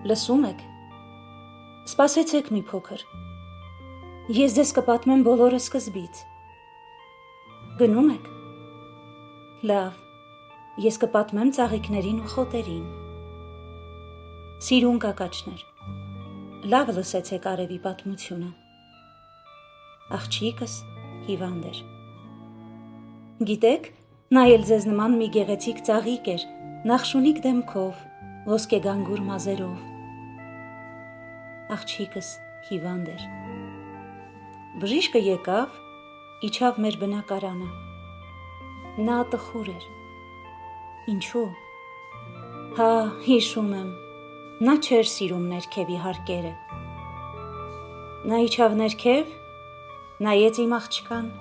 Լսում եք, սպասեցեք մի փոքր, ես ձեզ կպատմեմ բոլորը սկզբից, գնում եք, լավ, ես կպատմեմ ծաղիկներին ու խոտերին, սիրուն կակաչներ, լավ լսեցեք արևի պատմությունը, աղջիկս հիվանդ էր, գիտեք, նա էլ ձեզ նման մի գեղեցիկ ծաղիկ էր, նախշունիկ դեմքով, ոսկեգանգուր մազերով, աղջիկս հիվանդ էր, բժիշկը եկավ, իջավ մեր բնակարանը, նա տխուր էր, ինչու, հա հիշում եմ, նա չէր սիրում ներքևի հարկերը, նա իջավ ներքև, նայեց իմ աղջկան,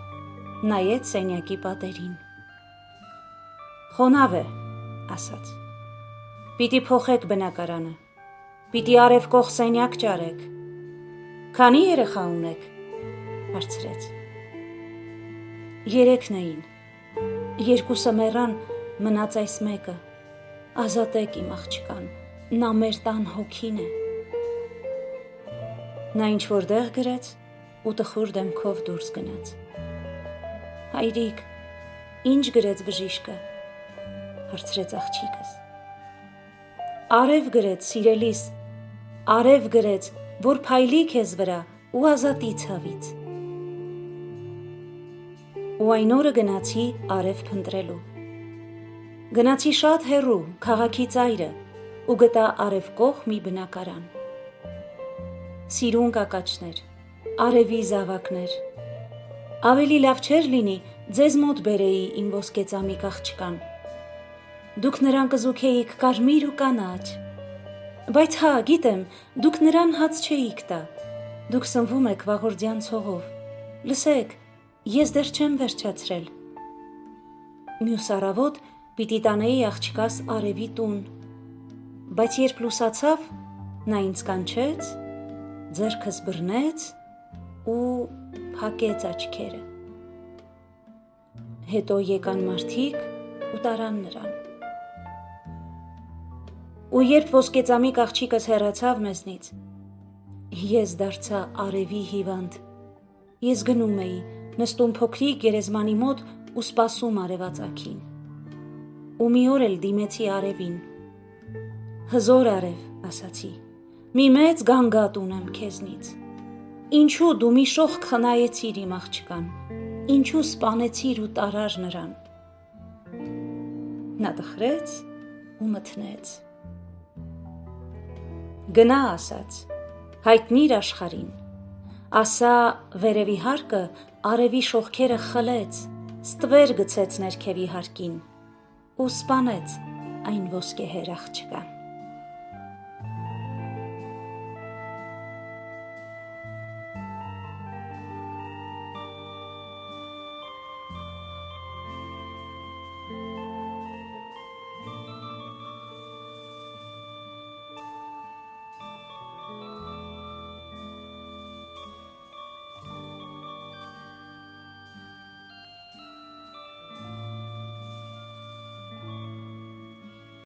նայեց սենյակի պատերին, խոնավ է, ասաց, պիտի փոխեք բնակարանը, պիտի արևկող սենյակ ճարեք, քանի երեխա ունեք, հարցրեց, 3 էին, 2-ը մեռան, մնաց այս մեկը, ազատեք իմ աղջկան, նա մեր տան հոգին է, նա ինչ-որ տեղ գրեց ու տխուր դեմքով դուրս գնաց, հայրիկ, ինչ գրեց բժիշկը, հարցրեց աղջիկս, արև գրեց, սիրելիս, արև գրեց, որ փայլի քեզ վրա ու ազատի ցավից, ու այն օրը գնացի արև փնտրելու, գնացի շատ հեռու, քաղաքի ծայրը ու գտա արևկող մի բնակարան, սիրուն կակաչներ, արևի զավակներ, ավելի լավ չէր լինի, ձեզ մոտ բերեի իմ ոսկեծամիկ աղջկան, դուք նրան կզուգեիք կարմիր ու կանաչ, բայց հա, գիտեմ, դուք նրան հաց չէիք տա, դուք սնվում եք վաղորդյան ցողով, լսեք, ես դեռ չեմ վերջացրել, մյուս առավոտ պիտի տանեի աղջկաս արևի տուն, բայց երբ լուսացավ, նա ինձ կանչեց, ձեռքս բռնեց ու փակեց աչքերը, հետո եկան մարդիկ ու տարան նրան, ու երբ ոսկեծամիկ աղջիկս հեռացավ մեզնից, ես դարձա արևի հիվանդ, ես գնում էի, նստում փոքրիկ գերեզմանի մոտ ու սպասում արևածագին, ու մի օր էլ դիմեցի արևին, հզոր արև, ասացի, մի մեծ գանգատ ունեմ քեզնից, ինչու դու մի շողք խնայեցիր իմ աղջկան, ինչու սպանեցիր ու տարար նրան, նա տխրեց ու մթնեց, գնա ասաց, հայտնիր աշխարհին, ասա վերևի հարկը արևի շողքերը խլեց, ստվեր գցեց ներքևի հարկին ու սպանեց այն ոսկեհեր աղջկան,